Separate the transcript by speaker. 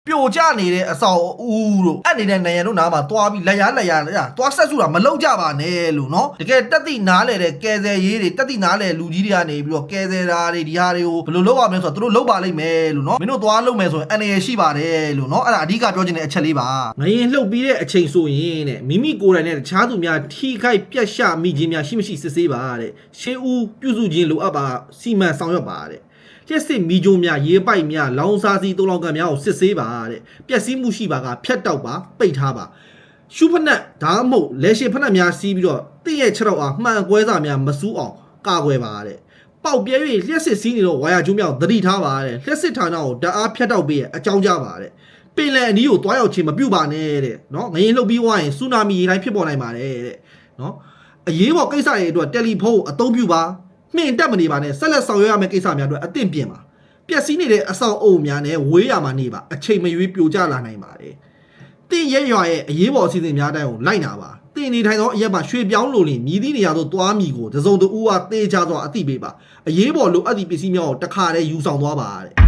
Speaker 1: ပြိုကျနေတဲ့အဆောင်ဦးတို့အဲ့နေတဲ့နိုင်ငံတို့နားမှာတွားပြီးလက်ရတွားဆက်စုတာမလုပ်ကြပါနဲ့လို့နော်တကယ်တက်တိနားလေတဲ့ကဲဆယ်ရေးတွေတက်တိနားလေလူကြီးတွေကနေပြီးတော့ကဲဆယ်တာတွေဒီဟာတွေကိုဘယ်လိုလုပ်ရမလဲဆိုတော့သူတို့လုပ်ပါလိမ့်မယ်လို့နော်မင်းတို့တွားလုပ်မယ်ဆိုရင်အနေရရှိပါတယ်လို့နော်အဲ့ဒါအဓိကပြောချင်တဲ့အချက်လေးပါငရင်လှုပ်ပြီးတဲ့အချိန်ဆိုရင်တဲ့မိမိကိုယ်တိုင်နဲ့တခြားသူများထိခိုက်ပြက်ရှမိခြင်းများရှိမရှိစစ်ဆေးပါတဲ့ရှင်းဦးပြုစုခြင်းလိုအပ်ပါစီမံဆောင်ရွက်ပါတဲ့ကျက်စစ်မီဂျိုများရေပိုက်များလောင်စာစီတုံးလောင်ကန်များကိုစစ်ဆေးပါတဲ့ပျက်စီးမှုရှိပါကဖြတ်တောက်ပါပိတ်ထားပါရှုဖနက်ဒါမှမဟုတ်လက်ရှိဖနက်များစီးပြီးတော့တင့်ရဲ့6တော့အားမှန်ကွဲစာများမစူးအောင်ကာကွယ်ပါတဲ့ပေါက်ပြဲ၍လျှက်စစ်စီးနေတော့ဝါယာကျိုးများကိုသတိထားပါတဲ့လျှက်စစ်ဌာနကိုဓာတ်အားဖြတ်တောက်ပေးရဲ့အကြောင်းကြားပါတဲ့ပင်လယ်အနီးကိုတွားရောက်ခြင်းမပြုပါနဲ့တဲ့နော်ငရင်လှုပ်ပြီးွားရင်ဆူနာမီရေတိုင်းဖြစ်ပေါ်နိုင်ပါတယ်တဲ့နော်အရေးပေါ်ကိစ္စတွေအတွက်တယ်လီဖုန်းကိုအသုံးပြုပါမှင်တက်မနေပါနဲ့ဆက်လက်ဆောင်ရွက်ရမယ့်ကိစ္စများအတွက်အသင့်ပြင်ပါပျက်စီးနေတဲ့အဆောင်အုပ်များနဲ့ဝေးရမှာနေပါအချိန်မရွေးပြိုကျလာနိုင်ပါတယ်တင့်ရဲ့ရွာရဲ့အရေးပေါ်အစီအစဉ်များတိုင်းကိုလိုက်နာပါတင်နေထိုင်သောအရက်မှာရွှေပြောင်းလိုလင်မြည်သည့်နေရာသို့သွားမိကိုတစုံတဦးအားတေးချစွာအသိပေးပါအရေးပေါ်လိုအပ်သည့်ပစ္စည်းများကိုတခါတည်းယူဆောင်သွားပါတဲ့